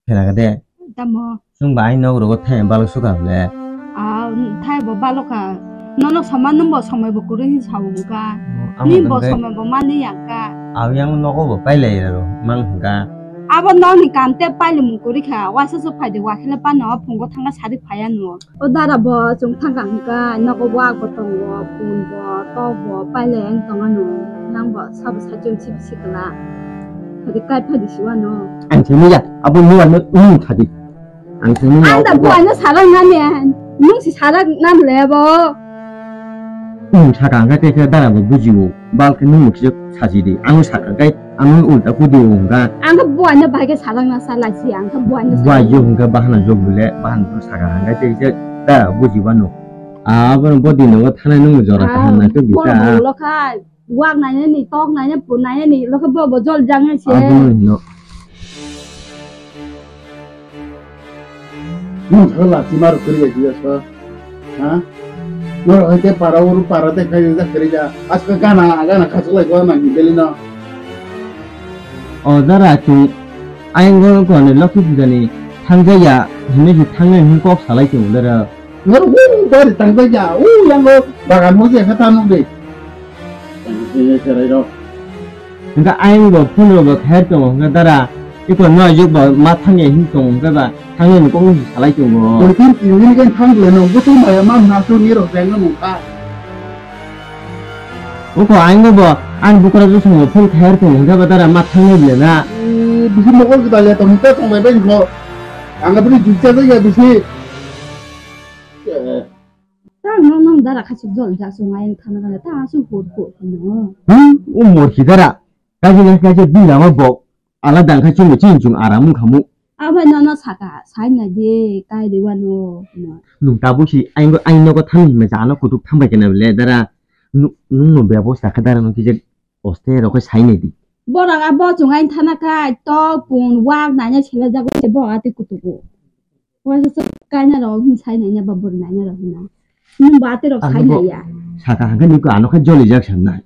Kenakade, Tamo. Sumba no rogot time balusukable. Thai baloka. Nono sama number sama bukuri sauga. Ni bo sama bomani yaka. Awyang no bailero, manga. Aba noni kante paile mukuri ka. Wasa so pade wakile pano pungo tanga sari payano. Odara bo jung tanga nga nako wa botong wo pun bo to bo paile ang tongano. Nang bo sabu sajung chipsikala. Pade kai pade siwano. Angchemiya, abu nuwa no tadi. Angchemiya. Anda bo anya sarang ngane. Nung si sarang nan lebo. 사강가 때가 달아보 부지고 balkan mukjak sajidi anu sakagai anu ulta kudiunga angka buahnya bagai sarang nasa lagi angka buahnya wajunga bahana jogbule bahan tu sakaranga tega da bujiwano abang bodi no thana nung jora thana ke bisa lo ka wang nanya nih tok nanya pun nanya nih lo ka bawa bojol jangan sih no kalau timar kerja juga so no itu para uru para teh kerja aska gana kasulai gua nang belina dara chu aing go ne lokhi jani thangjaya hime thangne hingkok salai chu dara ngor dari tangjaya yang go bagan mo je kata no be ini cerai do enggak aing go phun go khair chu dara iko no yu ba ma thangye hingkong ba thangye ko ngi salai chu go mungkin ini kan thang le no betul maya mam na tu ni ro reng no ka uko aing go an bukara ju sung phun khair chu ba dara ma thangye le na bisi mo ko kita lihat tong ta tong mai ben ko anggap ini jujur saja bisi nong dara kasih jol jasu main tanah kana ta su hut no umur kita kaji bilang apa ala dangka cuma cincung aramu kamu apa nono saka saya di kai di wano nung tabu si aing no ko thang me jana kutuk thang ba kena le dara nung no bebosta kadara nung kije oste ro ko sai ne di borang abo jungain tanah ka to pun wak nanya chela jago sebo ati kutuku wasa so kanya ro hin sai nanya babur nanya ro na nung bate ro sai nanya saka hanga ni ko ano ka joli jak sanna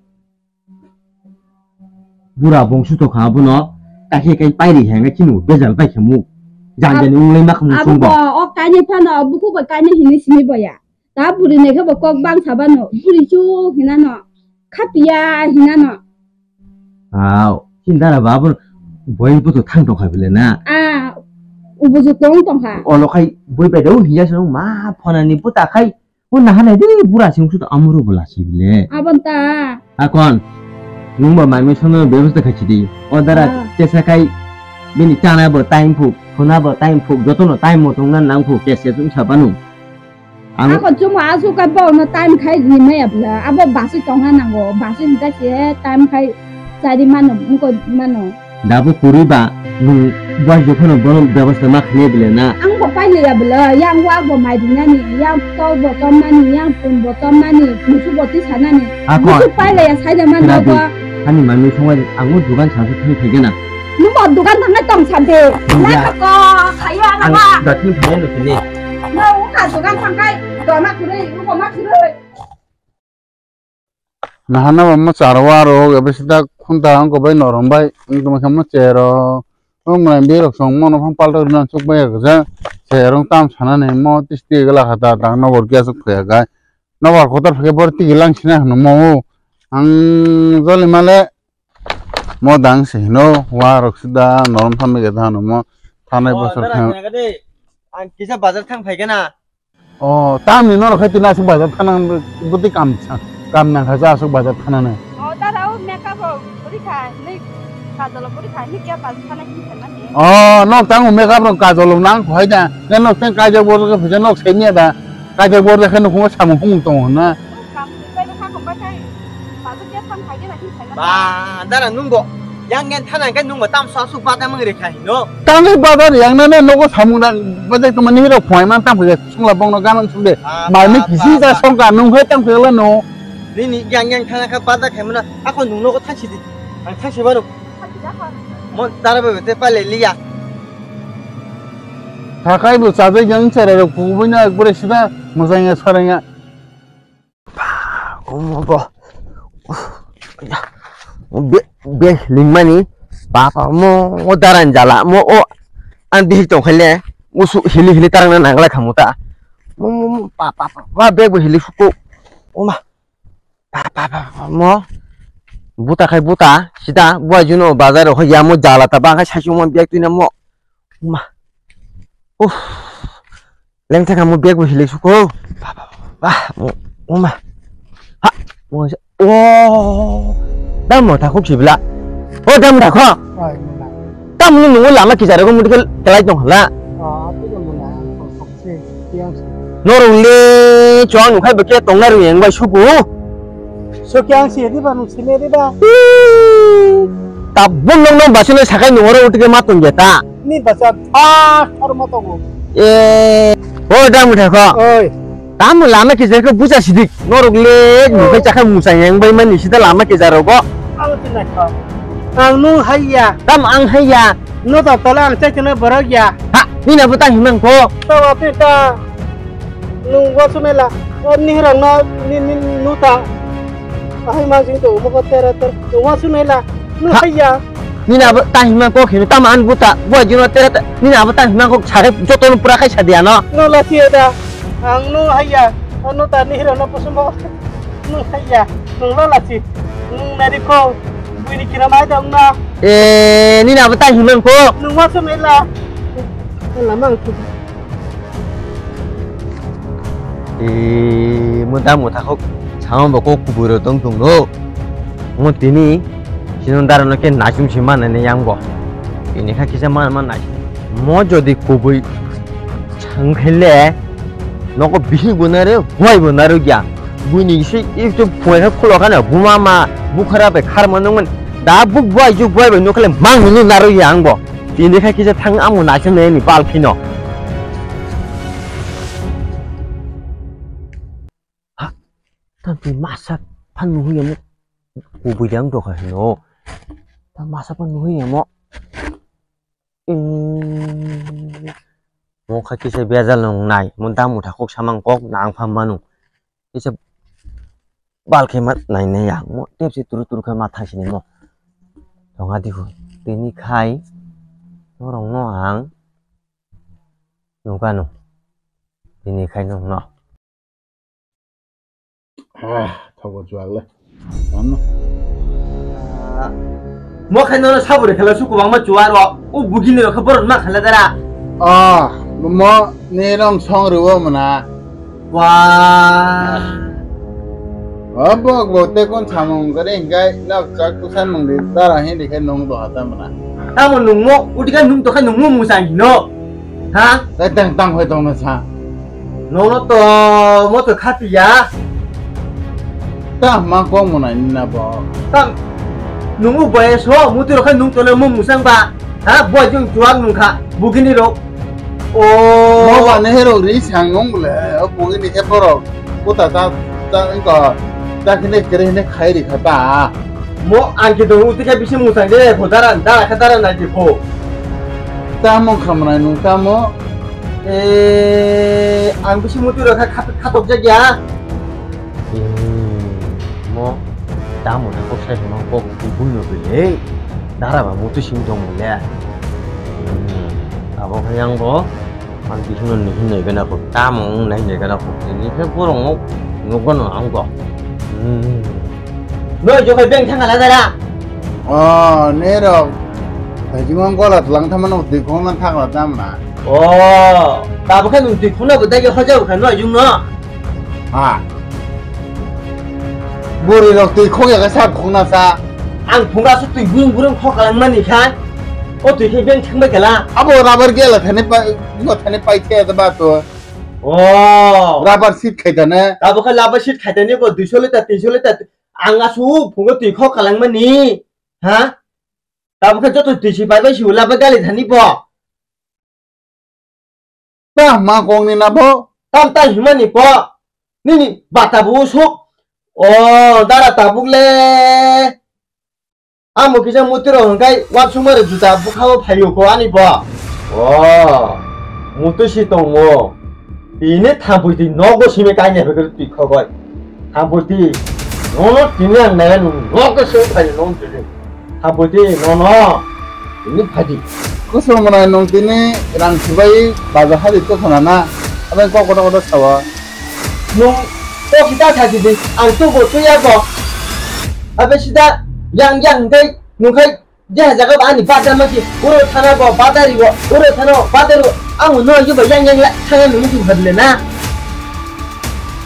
bura bongsu to khabu no kaki kai pairi hanga chinu bezal pai khamu jangan unglai mak mu sungba abo kanya phana buku ba kanya hini simi boya ta buri ne khaba kok bang sabano buri chu hinano khapia hinano cindara babur boy butuh thang to khabile na ubuju tong ha olo kai boy pe do hiya so ma phona ni puta kai una hana di bura sing su to amuru bola sibile abanta akon nungba mai me sono ବ୍ୟବস্থা khachidi odara tesa kai bini chana bo time phu khona bo time phu jotono time mo tongna nang phu kese sung sabanu ako cuma asu ka bo na time khai ni me abla abo basu tongha nango basu hita che time khai cari mano muko mano dabu kuriba nung buat jokono bono ବ୍ୟବস্থা ma khne bile na ang ko pai le abla yang wa bo mai dinani yang to bo tomani yang pun bo tomani musu bo ti sanani musu pai le ya sai da mano bo hani mami songwa angu dukan chasu thang thegena nubo dukan thang tong sampe la ko khaya na ba datin phane no tini no ka dukan thang kai do ma kure ko ma kure nahana mamma charwaro gabesida khunta angko bai norom bai ingdum khamma chero omran berok song mono phang palto na chuk bai ga cherong tam sana ne mo tisti gala khata ta no bor kya suk phya ga no bor khotar phge bor ti gilang sina no mo ang zoli male mo dang se no warok sida norom tham ge da no mo thanai bosor kham an kisa bazar thang phaigena tam ni no khatina su bazar thanang buti kam kam na khaja su bazar thanane tarau makeup purikha ni kajol purikha ni kya bazar thana ki thana ni no tang makeup no kajol nang khoi da no tang kajol bor ke phja no khenia da kajol bor de khanu khong sam hung tong na kam bai kha khom ba kai bazar kya thang khai na ki thana ba dara nungbo yang ngen thana kan nungbo tam sa su ba da mang re khai no tang ni bazar yang na no ko samung da bazar to mani ro khoi man tam phja sung la bong no gan sung de mai ni kisi da song ka nung he tam phja la no ni yang thana ka ba da khai mana ako nungno ko thachi di ang thachi ba no mo dara ba te pa le liya Takai bu saja yang cara kubunya boleh sudah musanya sekarangnya. Bo, ya, be lima ni, papa mo daran jala mo an di tong khale musu hili hili tarang na nangla khamuta pa wa beg bu hili fuku oma pa mo buta khai buta sida bua juno bazar ho yamo jala ta ba khai sachu mo beg tuina mo oma leng ta kamu beg bu hili fuku pa oma ha mo dam mo ta khok sibla dam ta kho dam nu lama kizare ko mudikal kelai tong hala noro le chuang nu khai ba ke tong na ru yang ba suku so kyang si di ba nu sine di ba ta bun nong nong basune sakai nu oro utike ma tong jeta ni basa thar ma to go dam ta kho oi dam lama kizare ko buja sidik noro le nu khai chakai musa yang bai man ni sida lama kizare ko ang tin ka ang nu hayya dam ang hayya nu ta tala ang chai chana barak ya ha ni na buta himang ko tawa ta nu wa sumela ni rang na ni nu ta ai ma jing to mo ko tera ter nu wa sumela nu hayya ni na buta himang ko khini tam an buta bua juno tera ni na buta himang ko chare joto nu pura khai sadia no nu la tieda ang nu hayya nu ta ni rang na pusumo nu hayya nu la ti nu medico buini kira mai dong na ni na buta himang ko nu wa sumela lamang tu muda muda kok sama bako kuburo tong tong lo mo tini sinondara no ke nasum simana ne yang bo ini kha kisa man nas mo jodi kubui chang khele no ko bihi bunare hoi bunaro gya buni si if to phoi ha khulo kana bumama bukhara be khar manong da buk boy ju boy be no khale mang nu naro yang bo ini kha kisa thang amu nasum ne ni pal phino tapi masak panuh ya mo kubu yang do kah no ta masak panuh ya mo mo khaki se biazal nong nai munta mutha khok samang kok nang pham manu ise bal ke mat nai ne yang mo tep se tur tur kha matha sini mo donga di hu tini khai no rong no hang no ka no tini khai no no 타고 좋아할래? 맞나? 뭐 खानो साबुरे खेला सुकु बांमा जुवारो उ बुगिने खबर मा खेला दरा म नेरम संरुव मना वा अब गोते कोन छामंग करे गाय ना चाक कुसान मंगदे तारा हे देखे नंग तो हाता मना तामो नुंगो उटिका नुंग तो खा नुंगो मुसा हिनो हा तंग तंग होय तो मसा नोनो तो मो तो खातिया ता मा को मना निना बो tam nungu boy so mutu kan nung tole mo musang ba ha boy jung juang nung kha bugini ro mo ba ne hero ri sangong le bugini ke poro puta ta ko ta kine kere ne khai ri khata mo an ke do utika bisi musang de khodaran da khadaran na ji ko ta mo khamna nu ta mo an bisi mutu ro kha khatok jagya mo 다음은 혹시 좀 꼭 불러볼래? 나라가 모두 심동을래. 아버 그냥 뭐 안기 힘은 힘내 이거나 그 다음은 내 내가 그 이 회보롱 누구는 안 거. 너 저거 병 상관하더라. 내려 대중한 거라 랑타만 어디 고만 타고 담나. 나부터 눈뒤 코나고 되게 허자고 가너 중너. 머리로 또 코가 사 콩나사 안 통가서 또 뭉부름 코가랑만 이칸 어떻게 해변 창밖에 갈라 아버 라버 게라 타네 빠 이거 타네 빠이테 또 라버 십 খাই다네 나부터 라버 십 খাই다네 거 200리터 300리터 안가수 봉거 또 코가랑만이 하 나부터 저도 200바이 시우 라버 갈리 타니 버 ता मा कोंगनि ना बो 땀 힘만이 버 니니 바타부 속 나라 따북래 아무 그냥 못 들어 그러니까 왓충마를 주다 북하고 팔려고 아니 봐 못 드시 동뭐 이네 탐보이디 너고 심해 가냐 그걸 띠커고 탐보이디 너는 그냥 내가 너고 심해 가냐 너는 탐보이디 너너 ini padi 그래서 뭐나 농티니 랑치바이 바자 하디 또 하나나 아멘 거거도 사와 nung ko kita tadi di ang tu bo tu ya bo abe sida yang kai nung kai dia jaga ba ni pada maki uro thana bo badari bo uro thana badaru ang no yu ba yang la thanga nung tu hadle na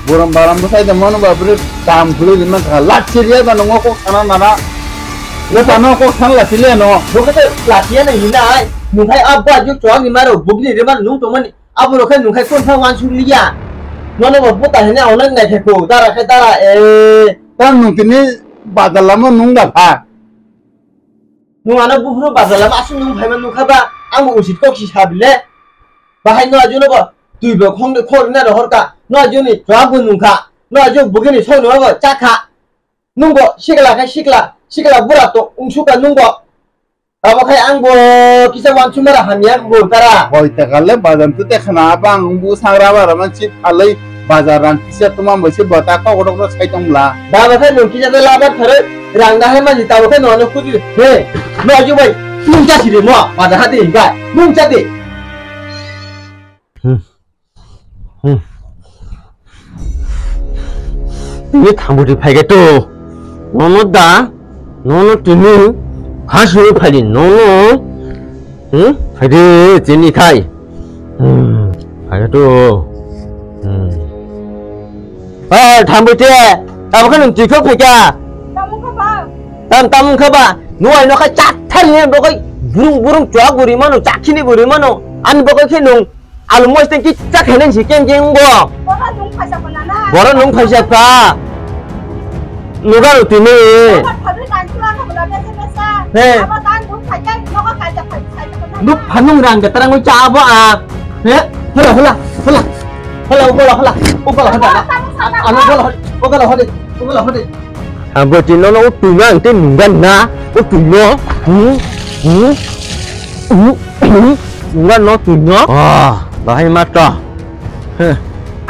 보람 바람 부사이데 뭐는 바브리 담 불리면 다 라치리야다 농어 꼭 하나 나나 너 다너 꼭 하나 라치리야 너 bo ka latihan na hina ai nung kai abba ju chwa ni maro bugni re man nung to man aburo kai nung kai kon tha wan su liya no no bo ta hina onan ngai the ko dara kai dara 딱 농티니 바달라면 농다 nung ana buhru bazalam asu nung phaiman nung khaba ang usit ko ki sabile bahai no aju no ba tui bo khong de khor na ro ka no aju ni jwa bu nung kha no aju bugini so no ba cha kha nung bo sikla ka sikla bura to ungsu ka nung bo aba khai ang bo kisa wan chumara hamya bo tara হইতে গেলে বাজার তো দেখে না বাং বু সাংরা বারা মানসি ফালাই বাজার রান কিসে তোমার বসে বতা কগড় কগড় ছাইতংলা ba ba khai nung kisa de la ba thare rang da hai ma ji ta bo khai no no khu ji he no aju bai nung cha si de mo ba da ha de ga nung cha de ini 당부지 팔겠도 너너다 너너 뜨니 가수 팔이 너너 응 팔이 진이 카이 팔겠도 당부지 당부는 뒤커 팔자 Kamu ka ba? 담 커봐 누가 너가 짝탈이네 너가 부릉부릉 쫙 부리면은 짝히니 부리면은 안 먹어 캐농 알모스 땡기 짝 해는 시kem 거 Bora nung pa sa banana. 뭐라 농 팔시야 누가 어때니 Pabrik kan tulang ka bala besa. 네. Apa tan nung pa yan, no ka kaya pa sa banana. 너 반농랑 gettarang 거 짜봐 예 홀라 오빠라 하다 오빠라 하다 아버지 너는 옷두면 때 누가나 옷두며 누가 너 두며 나 할 맞다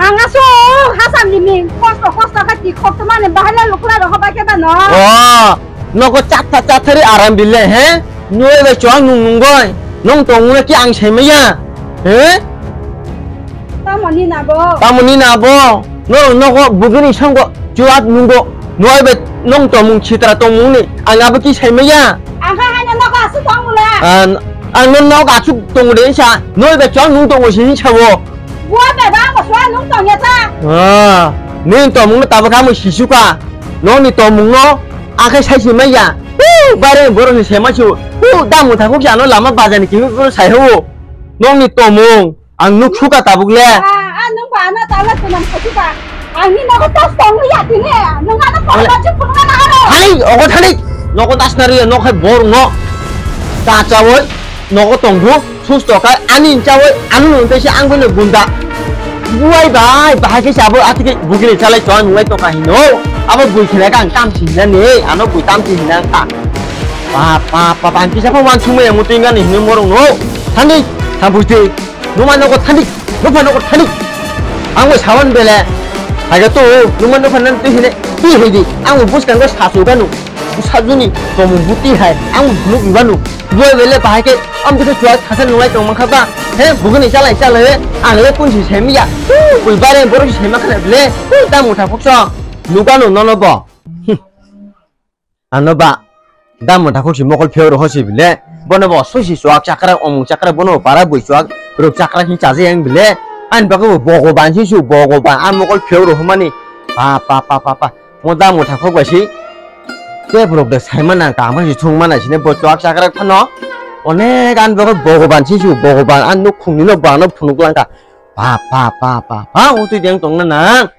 Ang aso, hasam limin. Kosto ka ti kop teman bahala lukla ro ba ke ba no. 너거 짜타짜타리 아람 빌래 해 너의 왜 좋아 눅눅 거이 농 동물의 끼 앙세미야 에 Tamoni na bo. 따문이 나보 너거 무근이 선거 좋아 눅고 너의 왜농 동물 치더라 동물이 안 아버지 세미야 Ang hahanan no ka su tong mula. 너 너가 죽 동물이 샤 너의 왜 좋아 눅 동물 신이 차고 Bua ba ba ko swa nung tong ya ta. 너 동물 따버가면 시수가 너니 동물 너 아까 사시면야 바래 뭐로 세마쇼 다무 다 혹시 안 올라만 바자니 기분 사요 너니 동물 안 누쿠가 따북래 Nung ba na ta la tunam ka ti ba. Ang ni no ko tos tong ya ti ne. Nung ana ko ba chi pung na ro. 아니 어거 타니 너거 다스나리야 너가 모르노 따짜워 너거 동부 수스토가 아닌 짜워 아는 뜻이 안 걸려 본다 무아이 바하게 잡어 어떻게 무기를 잘해 좋아 누가 또 가히노 아버 부이케가 깜치네 아노 부이 깜치네 빠 반기 잡아 완충에 못 인간 있는 모르노 타니 타부지 누만 너고 타니 누만 너고 타니 안고 사원들래 아가 또 누만 너는 뜻이네 이해디 안고 부스간 거 사수가노 사주니 너무 무띠해 안고 누 이바노 왜 왜래 바하게 아무도 좋아 타선 누가 또 막하다 해 부근이 잘라 안래 꾼시 재미야 불바래 버릇이 재미하네 나 못하 복서 누가노 너너 봐 안너 봐 나 못하 혹시 먹을 표로 허시빌래 번호 봐 소시 수학 작가라 어묵 작가라 번호 바라 보이 수학 그룹 작가라 히 자세 양 빌래 안 바고 보고 반시수 보고 반안 먹을 표로 허마니 빠빠빠빠빠 뭐다 못하 거것이 꽤 부럽다 살만한 가만히 총만 하시네 뭐 수학 작가라 파노 어네 간 바고 보고 반시수 보고 반안 놓고 니너 바너 푸는 거란가 빠빠빠빠 어떻게 된 동네나